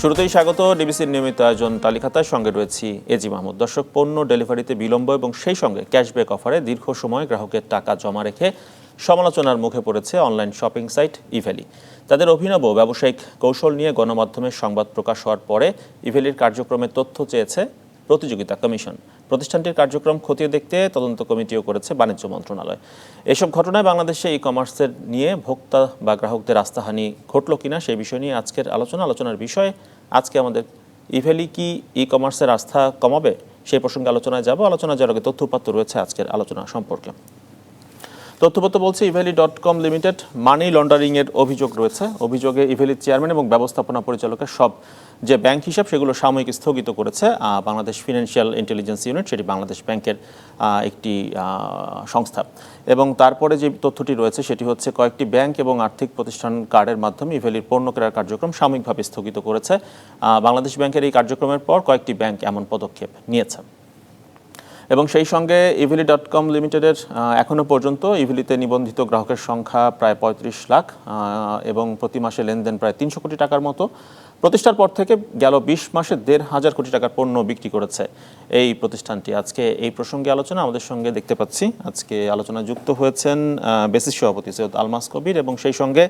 শুরুতেই স্বাগত ডিবিসির নিয়মিত আয়োজন তালিকাতার সঙ্গে রয়েছি এজি মাহমুদ। দর্শক, পণ্য ডেলিভারিতে বিলম্ব এবং সেই সঙ্গে ক্যাশব্যাক অফারে দীর্ঘ সময় গ্রাহকের টাকা জমা রেখে সমালোচনার মুখে পড়েছে অনলাইন শপিং সাইট ইভ্যালি। তাদের অভিনব ব্যবসায়িক কৌশল নিয়ে গণমাধ্যমে সংবাদ প্রকাশ হওয়ার পরে ইভ্যালির কার্যক্রমের তথ্য চেয়েছে প্রতিযোগিতা কমিশন। প্রতিষ্ঠানটির কার্যক্রম খতিয়ে দেখতে তদন্ত কমিটিও করেছে বাণিজ্য মন্ত্রণালয়। এসব ঘটনায় বাংলাদেশে ই কমার্সের নিয়ে ভোক্তা বা গ্রাহকদের আস্থাহানি ঘটল কিনা সেই বিষয় নিয়ে আজকের আলোচনার বিষয়ে আজকে আমাদের ইভ্যালি কি ই কমার্সের আস্থা কমাবে সেই প্রসঙ্গে আলোচনায় যাব। আলোচনা যাওয়ার আগে তথ্যপাত্র রয়েছে আজকের আলোচনা সম্পর্কে। তথ্যপত্র বলছে ইভ্যালি.com লিমিটেড মানি লন্ডারিংয়ের অভিযোগ রয়েছে। অভিযোগে ইভ্যালির চেয়ারম্যান এবং ব্যবস্থাপনা পরিচালকের সব যে ব্যাংক হিসাব সেগুলো সাময়িক স্থগিত করেছে বাংলাদেশ ফিনান্সিয়াল ইন্টেলিজেন্স ইউনিট, সেটি বাংলাদেশ ব্যাংকের একটি সংস্থা। এবং তারপরে যে তথ্যটি রয়েছে সেটি হচ্ছে কয়েকটি ব্যাংক এবং আর্থিক প্রতিষ্ঠান কার্ডের মাধ্যমে ইভ্যালির পণ্য কেনার কার্যক্রম সাময়িকভাবে স্থগিত করেছে। বাংলাদেশ ব্যাংকের এই কার্যক্রমের পর কয়েকটি ব্যাংক এমন পদক্ষেপ নিয়েছে। এবং সেই সঙ্গে ইভ্যালি.com লিমিটেডের এখনও পর্যন্ত ইভ্যালিতে নিবন্ধিত গ্রাহকের সংখ্যা প্রায় ৩৫ লাখ এবং প্রতি মাসে লেনদেন প্রায় ৩০০ কোটি টাকার মতো। প্রতিষ্ঠার পর থেকে গেল ২০ মাসে ১,৫০০ কোটি টাকার পণ্য বিক্রি করেছে এই প্রতিষ্ঠানটি। আজকে এই প্রসঙ্গে আলোচনা আমাদের সঙ্গে দেখতে পাচ্ছি আজকে আলোচনায় যুক্ত হয়েছেন বেসিস সভাপতি সৈয়দ আলমাস কবির এবং সেই সঙ্গে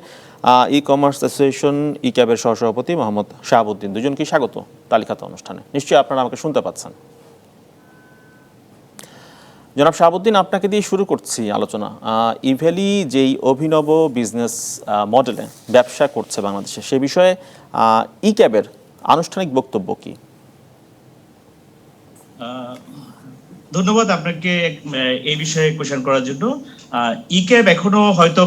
ই কমার্স অ্যাসোসিয়েশন ই ক্যাবের সহসভাপতি মোহাম্মদ শাহাবুদ্দিন। দুজনকেই স্বাগত তালিকাতা অনুষ্ঠানে। নিশ্চয়ই আপনারা আমাকে শুনতে পাচ্ছেন। জনাব শাহাবুদ্দিন, আপনাকে দিয়ে শুরু করছি আলোচনা। ইভ্যালি যেই অভিনব বিজনেস মডেলে ব্যবসা করছে বাংলাদেশে, সে বিষয়ে ই ক্যাবের আনুষ্ঠানিক বক্তব্য কি? ধন্যবাদ আপনাকে এই বিষয়ে কোশ্চেন করার জন্য। ই ক্যাব এখনো হয়তো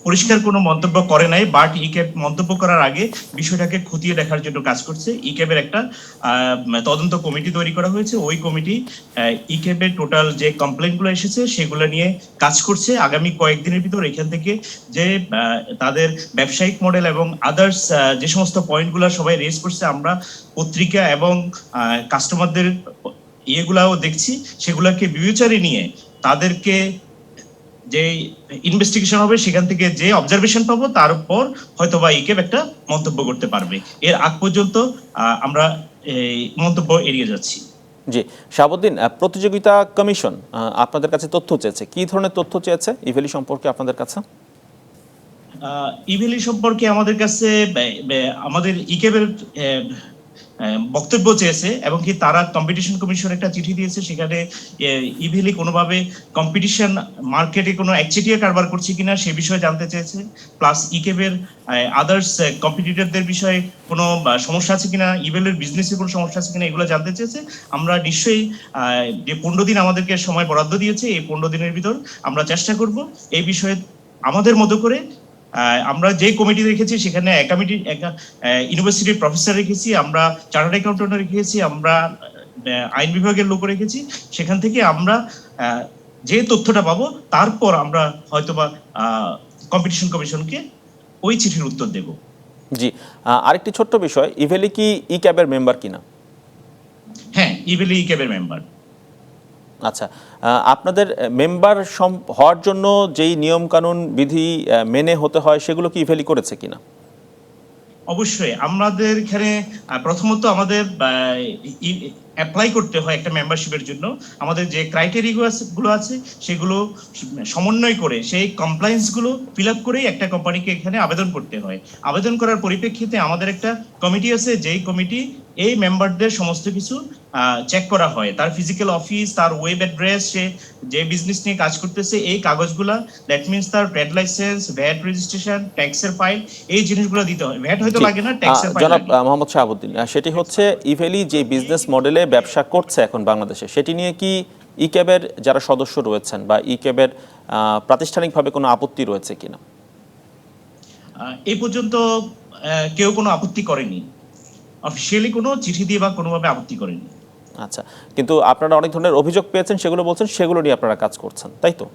পরিষ্কার কোনো মন্তব্য করে নাই, বাট ই ক্যাব মন্তব্য করার আগে বিষয়টাকে খতিয়ে দেখার জন্য কাজ করছে। ই ক্যাবের একটা তদন্ত কমিটি তৈরি করা হয়েছে। ওই কমিটি ই ক্যাবের টোটাল যে কমপ্লেইনগুলো এসেছে সেগুলো নিয়ে কাজ করছে। আগামী কয়েকদিনের ভিতর এখান থেকে যে তাদের ব্যবসায়িক মডেল এবং আদার্স যে সমস্ত পয়েন্টগুলো সবাই রেজ করছে, আমরা পত্রিকা এবং কাস্টমারদের এগুলাও দেখছি, সেগুলোকে বিবেচনায় নিয়ে তাদেরকে যে ইনভেস্টিগেশন হবে সেখান থেকে যে অবজারভেশন পাবো তার উপর হয়তো বা ইকেব একটা মন্তব্য করতে পারবে। এর আগ পর্যন্ত আমরা এই মন্তব্য এড়িয়ে যাচ্ছি। জি শাহাবুদ্দিন, প্রতিযোগিতা কমিশন আপনাদের কাছে তথ্য চেয়েছে। কি ধরনের তথ্য চেয়েছে ইভ্যালি সম্পর্কে আপনাদের কাছে? ইভ্যালি সম্পর্কে আমাদের কাছে আমাদের ইকেবের বক্তব্য চেয়েছে এবং কি তারা কম্পিটিশন কমিশন একটা চিঠি দিয়েছে। সেখানে ইভ্যালি কোনোভাবে কম্পিটিশন মার্কেটে কোনো একচেটিয়া কারবার করছে কিনা সে বিষয়ে জানতে চেয়েছে। প্লাস ইকেবের আদার্স কম্পিটিটরদের বিষয়ে কোনো সমস্যা আছে কিনা, ইভ্যালির বিজনেসে কোনো সমস্যা আছে কিনা, এগুলো জানতে চেয়েছে। আমরা নিশ্চয়ই যে 15 দিন আমাদেরকে সময় বরাদ্দ দিয়েছে, এই 15 দিনের ভিতর আমরা চেষ্টা করব এই বিষয়ে আমাদের মতো করে। আমরা যে কমিটি রেখেছি সেখানে ইউনিভার্সিটির প্রফেসর রেখেছি, আমরা চার্টার্ড অ্যাকাউন্টেন্ট রেখেছি, আমরা আইন বিভাগের লোক রেখেছি। সেখান থেকে আমরা যে তথ্যটা পাবো তারপর আমরা হয়তোবা কম্পিটিশন কমিশনকে ওই চিঠির উত্তর দেব। জি, আরেকটি ছোট্ট বিষয়, ইভ্যালি কি ই ক্যাবের মেম্বার কিনা? হ্যাঁ, ইভ্যালি ই ক্যাবের মেম্বার। আচ্ছা, আপনাদের মেম্বার হওয়ার জন্য যেই নিয়ম কানুন বিধি মেনে হতে হয় সেগুলো কি ইভ্যালি করেছে কিনা? অবশ্যই আমাদের এখানে প্রথমত আমাদের অ্যাপ্লাই করতে হয় একটা মেম্বারশিপের জন্য। আমাদের যে ক্রাইটেরিয়া গুলো আছে সেগুলো সমন্বয় করে সেই কমপ্লায়েন্স গুলো ফিল আপ করেই একটা কোম্পানিকে এখানে আবেদন করতে হয়। আবেদন করার পরিপ্রেক্ষিতে আমাদের একটা কমিটি আছে, যেই কমিটি এই মেম্বারদের সমস্ত কিছু চেক করা হয়, তার ফিজিক্যাল অফিস, তার ওয়েব অ্যাড্রেস, সে যে বিজনেস নিয়ে কাজ করতেছে এই কাগজগুলা, দ্যাট মিন্স তার ট্রেড লাইসেন্স, ভ্যাট রেজিস্ট্রেশন, ট্যাক্সের ফাইল, এই জিনিসগুলো দিতে হয়। ভ্যাট হয়তো লাগে না, ট্যাক্সের ফাইল। জনাব মোহাম্মদ শাহাবুদ্দিন, সেটি হচ্ছে ইভ্যালি যে বিজনেস মডেলে ব্যবসা করছে এখন বাংলাদেশে, সেটি নিয়ে কি ই ক্যাবের যারা সদস্য রয়েছেন বা ই ক্যাবের প্রাতিষ্ঠানিকভাবে কোনো আপত্তি রয়েছে কিনা? এই পর্যন্ত কেউ কোনো আপত্তি করেনি, অফিশিয়ালি কোনো চিঠি দিয়ে বা কোনোভাবে আপত্তি করেনি। আচ্ছা, কিন্তু আপনারা অনেক ধরনের অভিযোগ পেয়েছেন, সেগুলো বলছেন, সেগুলো নিয়ে আপনারা কাজ করছেন, তাই তো?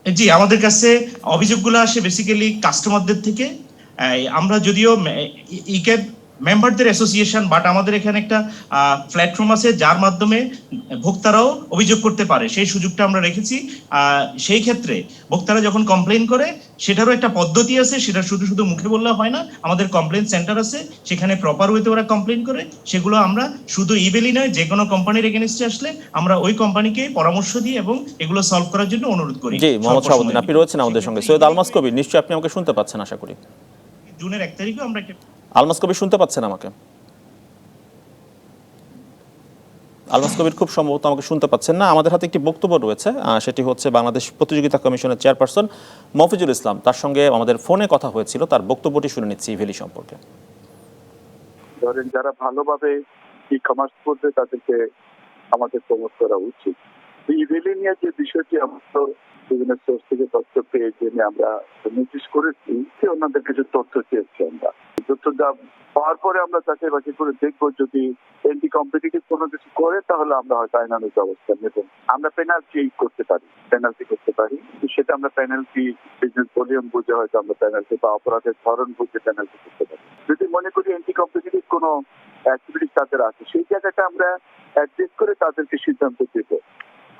জি, আমাদের কাছে অভিযোগগুলো আসে বেসিক্যালি কাস্টমারদের থেকে। আমরা যদিও ইক্যাব মেম্বারদের অ্যাসোসিয়েশন, বাট আমাদের এখানে একটা প্ল্যাটফর্ম আছে যার মাধ্যমে ভোক্তারাও অভিযোগ করতে পারে, সেই সুযোগটা আমরা রেখেছি। সেই ক্ষেত্রে ভোক্তারা যখন কমপ্লেন করে সেটারও একটা পদ্ধতি আছে, সেটা শুধু শুধু মুখে বললে হয় না, আমাদের কমপ্লেন সেন্টার আছে, সেখানে প্রপার ওয়েতে ওরা কমপ্লেন করে, সেগুলো আমরা শুধু ইবেলি নয়, যে কোনো কোম্পানির এগেনস্টে আসলে আমরা ওই কোম্পানিকে পরামর্শ দিই এবং এগুলো সলভ করার জন্য অনুরোধ করি। জি, মোহাম্মদ শাহাবুদ্দিন, আপনি রয়েছেন আমাদের সঙ্গে। সৈয়দ আলমাস কবির, নিশ্চয়ই আপনি আমাকে শুনতে পাচ্ছেন আশা করি। জুনের 1 তারিখে আমরা একটা আলমাস কবির শুনতে পাচ্ছেন আমাকে? আলমাস কবির খুব সম্ভবত আমাকে শুনতে পাচ্ছেন না। আমাদের হাতে একটি বক্তব্য রয়েছে, সেটি হচ্ছে বাংলাদেশ প্রতিযোগিতা কমিশনের চেয়ারপারসন মফিজুল ইসলাম, তার সঙ্গে আমাদের ফোনে কথা হয়েছিল, তার বক্তব্যটি শুনে নিচ্ছি ইভেলি সম্পর্কে। ধরেন যারা ভালোভাবে ই কমার্স করবে তাদেরকে আমাদের প্রমোট করা উচিত। ইভেলি নিয়ে যে বিষয়টি আমরা বিভিন্ন সোর্স থেকে তথ্য পেয়ে জেনে আমরা নোটিশ করেছি যে ওনাদের কিছু তথ্য চেয়েছি আমরা। তথ্যটা পাওয়ার পরে আমরা যাচাই বাছাই করে দেখবো, যদি এন্টি কম্পিটিটিভ কোনো কিছু করে তাহলে আমরা হয়তো আইনানুগ ব্যবস্থা নেব। আমরা পেনাল্টি করতে পারি, সেটা আমরা পেনাল্টি বিজনেস ভলিউম বুঝে হয়তো আমরা পেনাল্টি বা অপরাধের ধরন বুঝে পেনাল্টি করতে পারি। যদি মনে করি এন্টি কম্পিটিটিভ কোনো অ্যাক্টিভিটিস তাদের আছে, সেই জায়গাটা আমরা অ্যাডজাস্ট করে তাদেরকে সিদ্ধান্ত দেব,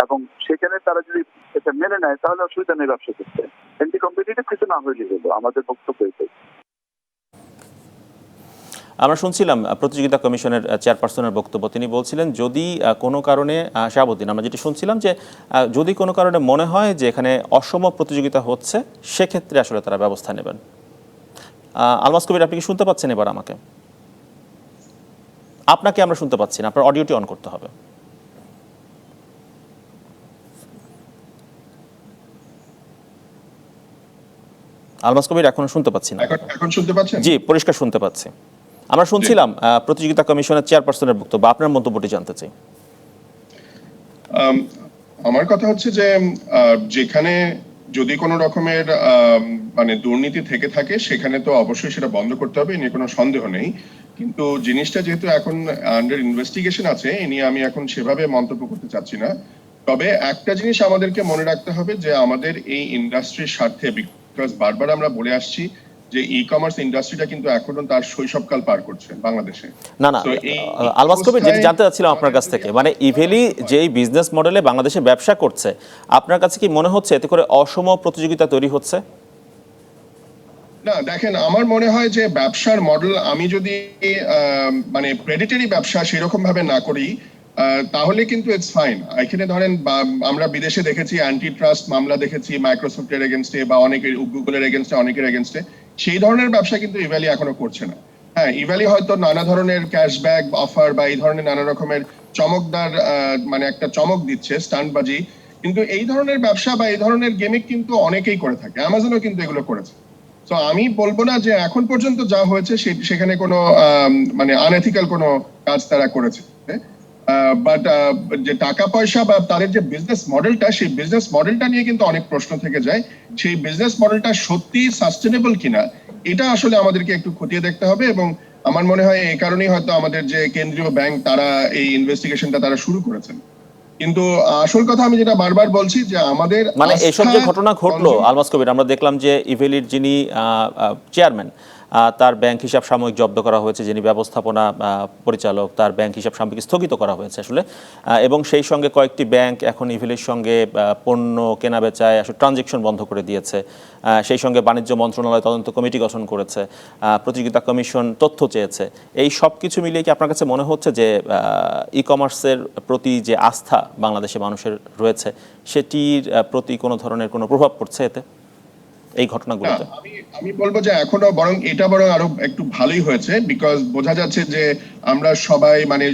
এবং সেখানে তারা যদি এটা মেনে নেয় তাহলে অসুবিধা নেই ব্যবসা করতে। এন্টি কম্পিটিটিভ কিছু না হইলে হলো আমাদের বক্তব্য এটাই। আমরা শুনছিলাম প্রতিযোগিতা কমিশনের চেয়ারপারসনের বক্তব্য। তিনি বলছিলেন যদি কোনো কারণে, শাহাবুদ্দিন, আমরা যেটি শুনছিলাম যে যদি কোনো কারণে মনে হয় যে এখানে অসম প্রতিযোগিতা হচ্ছে, সেক্ষেত্রে আসলে তারা ব্যবস্থা নেবেন। আলমাস কবির, আপনি কি শুনতে পাচ্ছেন এবার আমাকে? আপনাকে আমরা শুনতে পাচ্ছি না, আপনার অডিওটি অন করতে হবে। আলমাস কবির, এখনো শুনতে পাচ্ছি না। এখন শুনতে পাচ্ছেন? জি, পরিষ্কার শুনতে পাচ্ছি। আমরা শুনছিলাম প্রতিযোগিতা কমিশনের চেয়ারপারসনের বক্তব্য, আপনার মন্তব্যটি জানতে চাই। আমার কথা হচ্ছে যে যেখানে যদি কোনো রকমের মানে দুর্নীতি থেকে থাকে সেখানে তো অবশ্যই সেটা বন্ধ করতে হবে, এ নিয়ে কোনো সন্দেহ নেই। কিন্তু জিনিসটা যেহেতু এখন আন্ডার ইনভেস্টিগেশন আছে, এ নিয়ে আমি এখন সেভাবে মন্তব্য করতে চাচ্ছি না। তবে একটা জিনিস আমাদেরকে মনে রাখতে হবে যে আমাদের এই ইন্ডাস্ট্রির স্বার্থে, বিকজ বারবার আমরা বলে আসছি যে ই কমার্স ইন্ডাস্ট্রিটা কিন্তু এখনো তার শৈশবকাল পার করছে বাংলাদেশে। না, আলমাস কবির, যেটি জানতে চাচ্ছিলাম আপনার কাছ থেকে, মানে ইভেলি যেই বিজনেস মডেলে বাংলাদেশে ব্যবসা করছে, আপনার কাছে কি মনে হচ্ছে এতে করে অসম প্রতিযোগিতা তৈরি হচ্ছে? না, দেখেন, আমার মনে হয় যে ব্যবসার মডেল আমি যদি মানে প্রেডিটারি ব্যবসা সেরকম ভাবে না করি তাহলে কিন্তু ইটস ফাইন। এখানে ধরেন আমরা বিদেশে দেখেছি অ্যান্টি ট্রাস্ট মামলা দেখেছি মাইক্রোসফটের এগেনস্টে বা অনেকের, গুগলের এগেনস্টে, অনেকের এগেনস্টে। সেই ধরনের ব্যবসা কিন্তু ইভ্যালি এখনো করছে না। হ্যাঁ, ইভ্যালি হয়তো নানা ধরনের ক্যাশব্যাক অফার বা এই ধরনের নানা রকমের চমকদার মানে একটা চমক দিচ্ছে, স্টান্টবাজি, কিন্তু এই ধরনের ব্যবসা বা এই ধরনের গেমিং কিন্তু অনেকেই করে থাকে। অ্যামাজনও কিন্তু এগুলো করেছে। তো আমি বলবো না যে এখন পর্যন্ত যা হয়েছে সেখানে কোনো মানে আনএথিক্যাল কোনো কাজ তারা করেছে, বাট যে টাকা পয়সা বা তাদের যে বিজনেস মডেলটা, সেই বিজনেস মডেলটা নিয়ে কিন্তু অনেক প্রশ্ন থেকে যায়। সেই বিজনেস মডেলটা সত্যি সাস্টেনেবল কিনা এটা আসলে আমাদেরকে একটু খতিয়ে দেখতে হবে, এবং আমার মনে হয় এই কারণেই হয়তো আমাদের যে কেন্দ্রীয় ব্যাংক তারা এই ইনভেস্টিগেশনটা তারা শুরু করেছেন। কিন্তু আসল কথা আমি যেটা বারবার বলছি যে আমাদের মানে এসব যে ঘটনা ঘটলো আলমাস কবির, আমরা দেখলাম যে ইভেলির যিনি চেয়ারম্যান, তার ব্যাংক হিসাব সাময়িক জব্দ করা হয়েছে, যিনি ব্যবস্থাপনা পরিচালক, তার ব্যাংক হিসাব সাময়িক স্থগিত করা হয়েছে আসলে, এবং সেই সঙ্গে কয়েকটি ব্যাংক এখন ইভেলির সঙ্গে পণ্য কেনা বেচায় আসলে ট্রানজেকশন বন্ধ করে দিয়েছে। সেই সঙ্গে বাণিজ্য মন্ত্রণালয় তদন্ত কমিটি গঠন করেছে, প্রতিযোগিতা কমিশন তথ্য চেয়েছে। এই সব কিছু মিলিয়ে কি আপনার কাছে মনে হচ্ছে যে ই কমার্সের প্রতি যে আস্থা বাংলাদেশে মানুষের রয়েছে, সেটির প্রতি কোনো ধরনের কোনো প্রভাব পড়ছে এতে, এই ঘটনাগুলোতে? আমি বলবো যে এখনো বরং এটা বরং আরো একটু ভালোই হয়েছে, বিকজ বোঝা যাচ্ছে যে আমরা সবাই মানে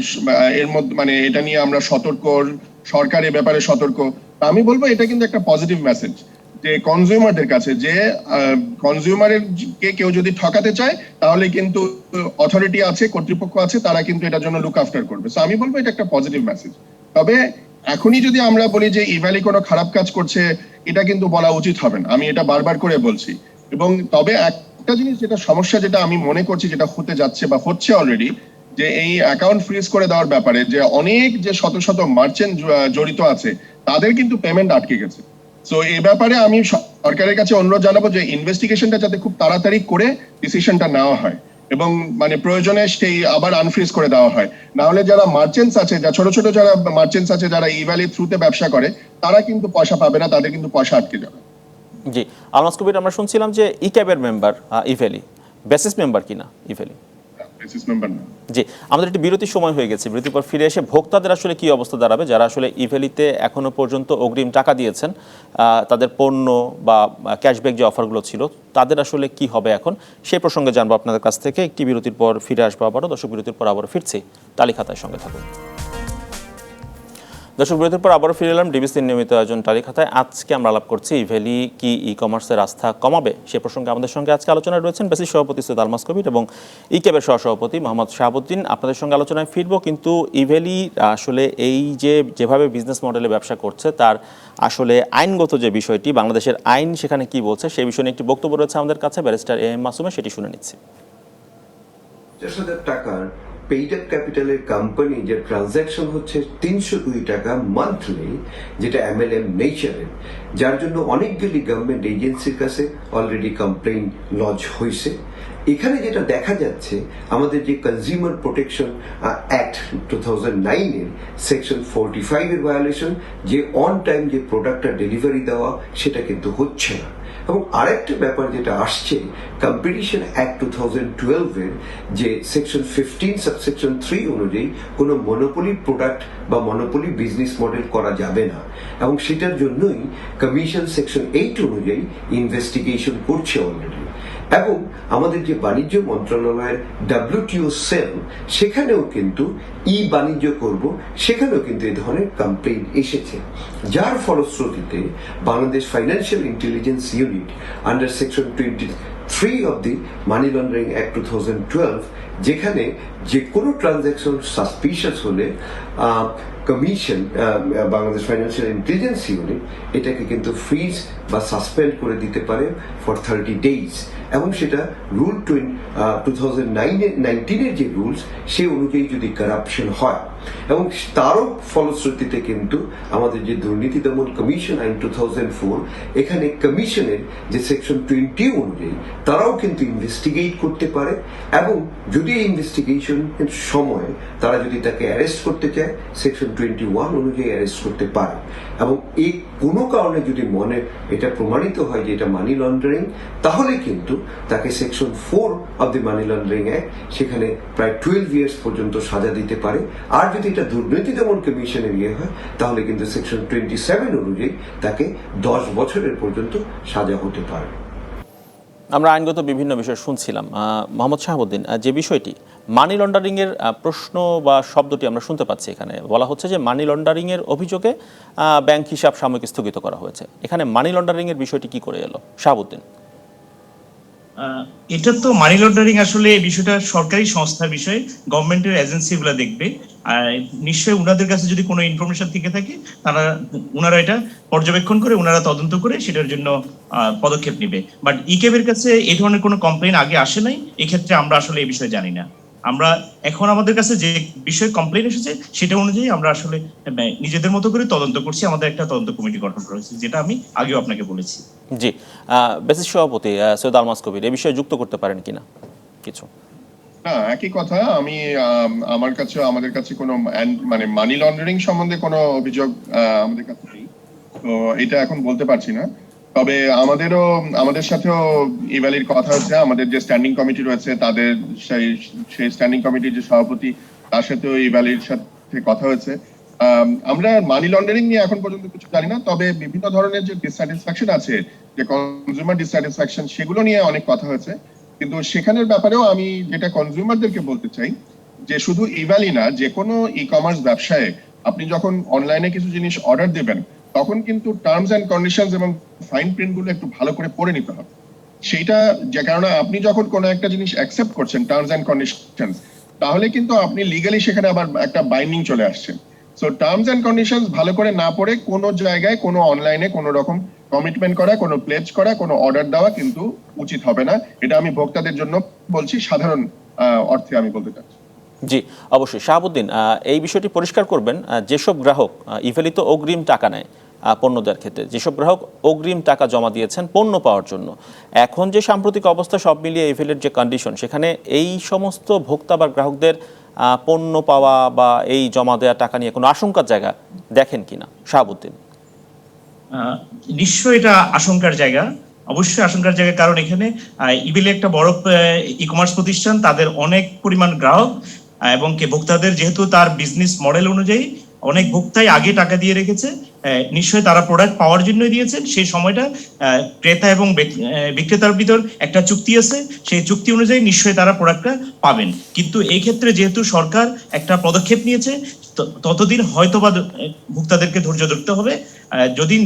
এর মধ্যে মানে এটা নিয়ে আমরা সতর্ক, সরকার এ ব্যাপারে সতর্ক। আমি বলবো এটা কিন্তু একটা পজিটিভ মেসেজ যে কনজিউমারদের কাছে, যে কনজিউমারের কে কেউ যদি ঠকাতে চায় তাহলে কিন্তু অথরিটি আছে, কর্তৃপক্ষ আছে, তারা কিন্তু এটার জন্য লুক আফটার করবে। সো আমি বলবো এটা একটা পজিটিভ মেসেজ। তবে এখনই যদি আমরা বলি যে ইভ্যালি কোনো খারাপ কাজ করছে, এটা কিন্তু বলা উচিত হবে না, আমি এটা বারবার করে বলছি। এবং তবে একটা জিনিস যেটা সমস্যা, যেটা আমি মনে করছি যেটা হতে যাচ্ছে বা হচ্ছে অলরেডি, যে এই অ্যাকাউন্ট ফ্রিজ করে দেওয়ার ব্যাপারে যে অনেক যে শত শত মার্চেন্ট জড়িত আছে তাদের কিন্তু পেমেন্ট আটকে গেছে। সো এই ব্যাপারে আমি সরকারের কাছে অনুরোধ জানাবো যে ইনভেস্টিগেশনটা যাতে খুব তাড়াতাড়ি করে ডিসিশনটা নেওয়া হয়, এবং মানে প্রয়োজনে সেই আবার আনফ্রিজ করে দেওয়া হয়। না হলে যারা মার্চেন্টস আছে, যা ছোট ছোট যারা মার্চেন্টস আছে যারা ইভ্যালি থ্রুতে ব্যবসা করে, তারা কিন্তু পয়সা পাবে না, তাদের কিন্তু পয়সা আটকে যাবে। জি, আলমাস কবির, আমরা শুনছিলাম যে ইক্যাবের মেম্বার ইভেলি বেসিস মেম্বার কিনা ইভেলি? বেসিস মেম্বার না। জি, আমাদের একটি বিরতির সময় হয়ে গেছে। বিরতির পর ফিরে এসে ভোক্তাদের আসলে কি অবস্থা দাঁড়াবে, যারা আসলে ইভেলিতে এখনো পর্যন্ত অগ্রিম টাকা দিয়েছেন, তাদের পণ্য বা ক্যাশব্যাক যে অফারগুলো ছিল তাদের আসলে কি হবে এখন, সেই প্রসঙ্গে জানবো আপনাদের কাছ থেকে। একটি বিরতির পর ফিরে আসবো আবারও। দর্শক, বিরতির পর আবারও ফিরছি তালিখাতার সঙ্গে থাকুন। দর্শক, বিরতির পর আবারও ফিরে এলাম ডিবিসির নিয়মিত আয়োজন তালিখাতায়। আজকে আমরা আলাপ করছি ইভেলি কি ই কমার্সের আস্থা কমাবে সে প্রসঙ্গে। আমাদের সঙ্গে আজকে আলোচনায় রয়েছেন বেসিস সভাপতি সৈয়দ আলমাস কবির এবং ইক্যাবের সহসভাপতি মোহাম্মদ শাহাবুদ্দিন। আপনাদের সঙ্গে আলোচনায় ফিরবো, কিন্তু ইভেলি আসলে এই যেভাবে বিজনেস মডেলে ব্যবসা করছে তার আসলে আইনগত যে বিষয়টি, বাংলাদেশের আইন সেখানে কি বলছে সেই বিষয়ে একটি বক্তব্য রয়েছে আমাদের কাছে ব্যারিস্টার এ এম মাসুমে, সেটি শুনে নিচ্ছি। 50,000 টাকার পেইড আপ ক্যাপিটালের কোম্পানি যে ট্রানজ্যাকশন হচ্ছে 302 টাকা মান্থলি, যেটা এমএলএম নেচারের, যার জন্য অনেকগুলি গভর্নমেন্ট এজেন্সির কাছে অলরেডি কমপ্লেইন লজ হয়েছে। এখানে যেটা দেখা যাচ্ছে, আমাদের যে কনজিউমার প্রোটেকশন অ্যাক্ট 2009 এর সেকশন 45 এর ভায়োলেশন, যে অন টাইম যে প্রোডাক্টটা ডেলিভারি দেওয়া সেটা কিন্তু হচ্ছে না। এবং আরেকটা ব্যাপার যেটা আসছে, কম্পিটিশন অ্যাক্ট 2012 এর যে সেকশন 15 সাবসেকশন 3 অনুযায়ী কোনো মনোপলি প্রোডাক্ট বা মনোপলি বিজনেস মডেল করা যাবে না, এবং সেটার জন্যই কমিশন সেকশন 8 অনুযায়ী ইনভেস্টিগেশন করছে অলরেডি। এবং আমাদের যে বাণিজ্য মন্ত্রণালয়ের WTO সেল, সেখানেও কিন্তু ই বাণিজ্য করব, সেখানেও কিন্তু এই ধরনের কমপ্লেইন এসেছে, যার ফলশ্রুতিতে Bangladesh financial intelligence unit under section 23 of the money laundering act 2012, যেখানে যে কোনো ট্রানজ্যাকশন সাসপিশিয়াস হলে commission Bangladesh financial intelligence unit এটাকে কিন্তু ফ্রিজ বা সাসপেন্ড করে দিতে পারে ফর 30 ডেজ। এবং সেটা রুল 2019 যে রুলস, সে অনুযায়ী যদি কারাপশন হয়, এবং তারও ফলশ্রুতিতে কিন্তু আমাদের যে দুর্নীতি দমন কমিশন আইন 2004, এখানে কমিশনের যে সেকশন 20 অনুযায়ী তারাও কিন্তু ইনভেস্টিগেট করতে পারে, এবং যদি এই ইনভেস্টিগেশনের সময় তারা যদি তাকে অ্যারেস্ট করতে চায়, সেকশন 21 অনুযায়ী অ্যারেস্ট করতে পারে। এবং এই কোনো কারণে যদি এটা প্রমাণিত হয় যে এটা মানি লন্ডারিং, তাহলে কিন্তু তাকে section 4 of the money laundering act, সেখানে প্রায় 12 ইয়ার্স পর্যন্ত সাজা দিতে পারে। আর যদি এটা দুর্নীতি দমন কমিশনের হয়, তাহলে কিন্তু সেকশন 27 অনুযায়ী তাকে 10 বছরের পর্যন্ত সাজা হতে পারে। আমরা আইনগত বিভিন্ন বিষয় শুনছিলাম। মোহাম্মদ শাহাবুদ্দিন, যে বিষয়টি মানি লন্ডারিংয়ের প্রশ্ন বা শব্দটি আমরা শুনতে পাচ্ছি, এখানে বলা হচ্ছে যে মানি লন্ডারিংয়ের অভিযোগে ব্যাংক হিসাব সাময়িক স্থগিত করা হয়েছে। এখানে মানি লন্ডারিংয়ের বিষয়টি কি করে এলো, শাহাবুদ্দিন? এটা তো মানি লন্ডারিং আসলে এই বিষয়টা সরকারি সংস্থার বিষয়, গভর্নমেন্টের এজেন্সি গুলা দেখবে। আর নিশ্চয়ই উনাদের কাছে যদি কোনো ইনফরমেশন থেকে থাকে, উনারা এটা পর্যবেক্ষণ করে, উনারা তদন্ত করে সেটার জন্য পদক্ষেপ নেবে। বাট ইকেবের কাছে এই ধরনের কোনো কমপ্লেইন আগে আসে নাই, এক্ষেত্রে আমরা আসলে এই বিষয়ে জানি না। আমরা এখন আমাদের কাছে যে বিষয়ে কমপ্লেইন এসেছে সেটা অনুযায়ী আমরা আসলে নিজেদের মতো করে তদন্ত করছি। আমাদের একটা তদন্ত কমিটি গঠন করা হয়েছে, যেটা আমি আগেও আপনাকে বলেছি। জি, বেসিস সভাপতি সৈয়দ আলমাস কবির, এই বিষয়ে যুক্ত করতে পারেন কিনা কিছু? না, একই কথা। আমি আমাদের কাছে কোনো মানে মানি লন্ডারিং সম্বন্ধে কোনো অভিযোগ আমাদের কাছে নেই, তো এটা এখন বলতে পারছি না। তবে আমাদের সাথেও ইভ্যালির কথা হচ্ছে, আমাদের যে স্ট্যান্ডিং কমিটি রয়েছে তাদের সেই স্ট্যান্ডিং কমিটির যে সভাপতি, তার সাথেও ইভ্যালির সাথে কথা হয়েছে। আমরা মানি লন্ডারিং নিয়ে এখন পর্যন্ত কিছু জানি না, তবে বিভিন্ন ধরনের যে ডিসস্যাটিসফ্যাকশন আছে, যে কনজিউমার ডিসস্যাটিসফ্যাকশন, সেগুলো নিয়ে অনেক কথা হয়েছে। কিন্তু সেখানের ব্যাপারেও আমি যেটা কনজিউমারদেরকে বলতে চাই, যে শুধু ইভ্যালি না, যে কোনো ই কমার্স ব্যবসায় আপনি যখন অনলাইনে কিছু জিনিস অর্ডার দেবেন, তখন কিন্তু টার্মস এন্ড কন্ডিশনস এবং ফাইন প্রিন্ট গুলো একটু ভালো করে পড়ে নিতে হবে। সেইটা যে কারণে আপনি যখন কোনো একটা জিনিস অ্যাকসেপ্ট করছেন টার্মস এন্ড কন্ডিশনস, তাহলে কিন্তু আপনি লিগালি সেখানে আবার একটা বাইন্ডিং চলে আসছে। সো টার্মস এন্ড কন্ডিশনস ভালো করে না পড়ে কোনো জায়গায় কোনো অনলাইনে কোনো রকম কমিটমেন্ট করা, কোনো প্লেজ করা, কোনো অর্ডার দেওয়া কিন্তু উচিত হবে না। এটা আমি ভোক্তাদের জন্য বলছি, সাধারণ অর্থে আমি বলতে চাচ্ছি। জি, অবশ্যই। শাহাবুদ্দিন, এই বিষয়টি পরিষ্কার করবেন, যেসব গ্রাহক ইভেলি তো অগ্রিম টাকা নেয়, পণ্য দেওয়ার ক্ষেত্রে যেসব গ্রাহক অগ্রিম টাকা জমা দিয়েছেন পণ্য পাওয়ার জন্য, এখন যে সাম্প্রতিক অবস্থা সব মিলিয়ে ইভেলের যে কন্ডিশন, সেখানে এই সমস্ত ভোক্তা বা গ্রাহকদের পণ্য পাওয়া বা এই জমা দেওয়া টাকা নিয়ে কোনো আশঙ্কার জায়গা দেখেন কিনা? শাহাবুদ্দিন। নিশ্চয়ই এটা আশঙ্কার জায়গা, অবশ্যই আশঙ্কার জায়গা। কারণ এখানে ইবেলে একটা বড় ই কমার্স প্রতিষ্ঠান, তাদের অনেক পরিমাণ গ্রাহক এবং ভোক্তাদের যেহেতু তার বিজনেস মডেল অনুযায়ী অনেক ভোক্তাই আগে টাকা দিয়ে রেখেছে, নিশ্চয়ই তারা প্রোডাক্ট পাওয়ার জন্যই দিয়েছেন। সেই সময়টা ক্রেতা এবং বিক্রেতার ভিতর একটা চুক্তি আছে, সেই চুক্তি অনুযায়ী নিশ্চয়ই তারা প্রোডাক্টটা পাবেন। কিন্তু এই ক্ষেত্রে যেহেতু সরকার একটা পদক্ষেপ নিয়েছে, ততদিন হয়তোবা ভোক্তাদেরকে ধৈর্য ধরতে হবে। যদি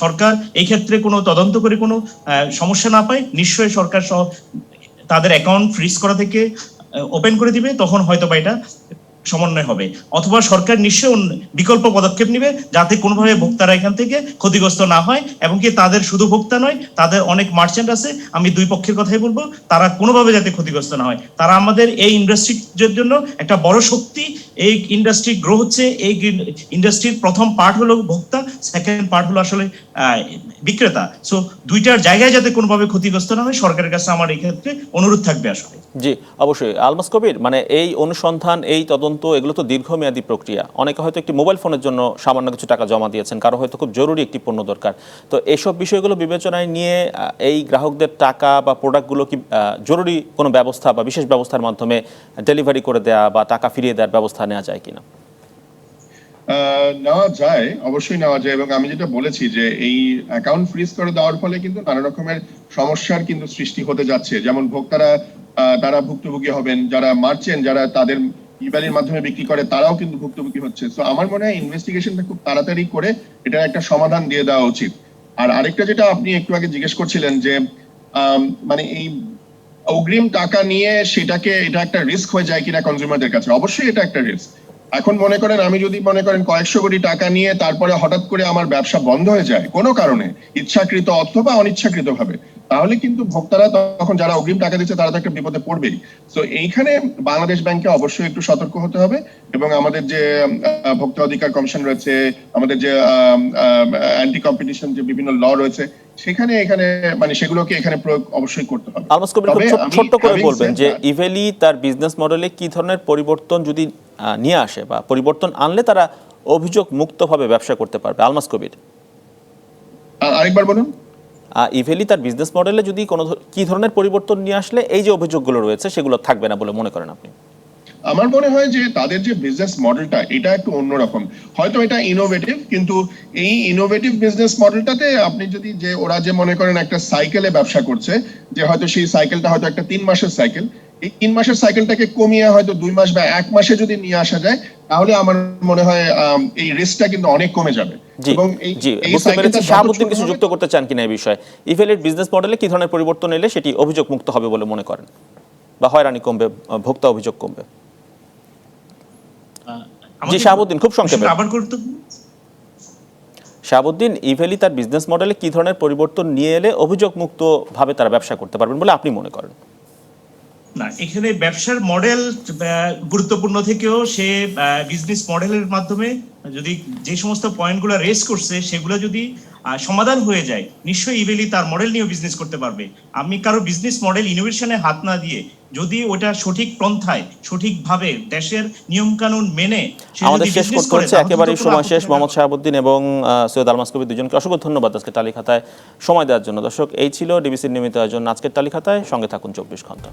সরকার এই ক্ষেত্রে কোনো তদন্ত করে কোনো সমস্যা না পায়, নিশ্চয়ই সরকার সহ তাদের অ্যাকাউন্ট ফ্রিজ করা থেকে ওপেন করে দিবে, তখন হয়তোবা এটা সমন্বয় হবে। অথবা সরকার নিশ্চয়ই বিকল্প পদক্ষেপ নেবে যাতে কোনোভাবে ভোক্তারা এখান থেকে ক্ষতিগ্রস্ত না হয়, এবং কি তাদের শুধু ভোক্তা নয়, তাদের অনেক মার্চেন্ট আছে, আমি দুই পক্ষের কথাই বলবো, তারা কোনোভাবে যাতে ক্ষতিগ্রস্ত না হয়। তারা আমাদের এই ইন্ডাস্ট্রির জন্য একটা বড় শক্তি। এই ইন্ডাস্ট্রি গ্রো হচ্ছে, এই ইন্ডাস্ট্রির প্রথম পার্ট হলো ভোক্তা, সেকেন্ড পার্ট হলো আসলে বিক্রেতা। সো দুইটার জায়গায় যাতে কোনোভাবে ক্ষতিগ্রস্ত না হয়, সরকারের কাছে আমার এই ক্ষেত্রে অনুরোধ থাকবে আসলে। জি অবশ্যই আলমাস কবির, মানে এই অনুসন্ধান, এই তদন্ত, এগুলো তো দীর্ঘমেয়াদী প্রক্রিয়া। অনেকে হয়তো একটি মোবাইল ফোনের জন্য সামান্য কিছু টাকা জমা দিয়েছেন, কারো হয়তো খুব জরুরি একটি পণ্য দরকার। তো এইসব বিষয়গুলো বিবেচনায় নিয়ে এই গ্রাহকদের টাকা বা প্রোডাক্টগুলো কি জরুরি কোনো ব্যবস্থা বা বিশেষ ব্যবস্থার মাধ্যমে ডেলিভারি করে দেওয়া বা টাকা ফিরিয়ে দেওয়ার ব্যবস্থা নেওয়া যায় কিনা? নেওয়া যায়, অবশ্যই নেওয়া যায়। এবং আমি যেটা বলেছি যে এই অ্যাকাউন্ট ফ্রিজ করে দেওয়ার ফলে কিন্তু নানা রকমের সমস্যার কিন্তু সৃষ্টি হতে যাচ্ছে। যেমন ভোক্তারা তারা ভুক্তভোগী হবেন, যারা মার্চেন্ট, যারা তাদের ইবালির মাধ্যমে বিক্রি করে, তারাও কিন্তু ভুক্তভোগী হচ্ছে। তো আমার মনে হয় ইনভেস্টিগেশনটা খুব তাড়াতাড়ি করে এটার একটা সমাধান দিয়ে দেওয়া উচিত। আর আরেকটা যেটা আপনি একটু আগে জিজ্ঞেস করছিলেন যে মানে এই অগ্রিম টাকা নিয়ে সেটাকে এটা একটা রিস্ক হয়ে যায় কিনা কনজিউমারদের কাছে, অবশ্যই এটা একটা রিস্ক। এখন মনে করেন আমি যদি মনে করেন কয়েকশো কোটি টাকা নিয়ে তারপরে হঠাৎ করে আমার ব্যবসা বন্ধ হয়ে যায় কোনো কারণে, ইচ্ছাকৃত অথবা অনিচ্ছাকৃত ভাবে, তাহলে কিন্তু ভোক্তারা তখন যারা অগ্রিম টাকা দিচ্ছে তারা তো একটা বিপদে পড়বেই। তো এইখানে বাংলাদেশ ব্যাংকে অবশ্যই একটু সতর্ক হতে হবে, এবং আমাদের যে ভোক্তা অধিকার কমিশন রয়েছে, আমাদের যে অ্যান্টি কম্পিটিশন যে বিভিন্ন ল রয়েছে, সেখানে এখানে মানে সেগুলোকে এখানে প্রয়োগ অবশ্যই করতে হবে। আলমাস কবির, ছোট্ট করে বলবেন যে ইভেলি তার বিজনেস মডেলে কি ধরনের পরিবর্তন যদি নিয়ে আসে বা পরিবর্তন আনলে তারা অভিযোগ মুক্তভাবে ব্যবসা করতে পারবে? আলমাস কবির, আরেকবার বলুন। ইভেলি তার বিজনেস মডেলে যদি কোনো কি ধরনের পরিবর্তন নিয়ে আসলে এই যে অভিযোগগুলো রয়েছে সেগুলো থাকবে না বলে মনে করেন আপনি? আমার মনে হয় যে তাদের যে বিজনেস মডেলটা এটা একটু অন্যরকম, হয়তো এটা ইনোভেটিভ, কিন্তু এই ইনোভেটিভ বিজনেস মডেলটাতে আপনি যদি যে ওরা যে মনে করেন একটা সাইকেলে ব্যবসা করছে, যে হয়তো সেই সাইকেলটা হয়তো একটা 3 মাসের সাইকেল, এই 3 মাসের সাইকেলটাকে কমিয়ে হয়তো 2 মাস বা 1 মাসে যদি নিয়ে আসা যায়, তাহলে আমার মনে হয় এই রিস্কটা কিন্তু অনেক কমে যাবে। এবং এই সাইকেলটা শাহাবুদ্দিন কিছু যুক্ত করতে চান কিনা এই বিষয়ে? ইভেলের বিজনেস মডেলে কি ধরনের পরিবর্তন এলে সেটি অভিযোগ মুক্ত হবে বলে মনে করেন, বা হয়রানি কমবে, ভোক্তা অভিযোগ কমবে? জি শাহাবুদ্দিন, খুব সংক্ষেপে। শাহাবুদ্দিন, ইভেলি তার বিজনেস মডেলে কি ধরনের পরিবর্তন নিয়ে এলে অভিযোগ মুক্ত ভাবে তারা ব্যবসা করতে পারবেন বলে আপনি মনে করেন? না, এখানে ব্যবসার মডেল গুরুত্বপূর্ণ থেকেও সে বিজনেস মডেলের মাধ্যমে যদি যে সমস্ত পয়েন্টগুলো রেজ করছে সেগুলো যদি সমাধান হয়ে যায়, নিশ্চয়ই ইভেলি তার মডেল নিয়ে বিজনেস করতে পারবে। আমি কারো বিজনেস মডেল ইনোভেশনে হাত না দিয়ে, যদি ওটা সঠিক পন্থায় সঠিকভাবে দেশের নিয়ম কানুন মেনে আমাদের শেষ করতে হচ্ছে, একেবারেই সময় শেষ। মোহাম্মদ শাহাবুদ্দিন এবং সৈয়দ আলমাস কবির দুজনকে অসংখ্য ধন্যবাদ আজকে তালিকাতায় সময় দেওয়ার জন্য। দর্শক, এই ছিল ডিবিসির নিয়মিত আয়োজন আজকের তালিকাতায়। সঙ্গে থাকুন 24 ঘন্টা।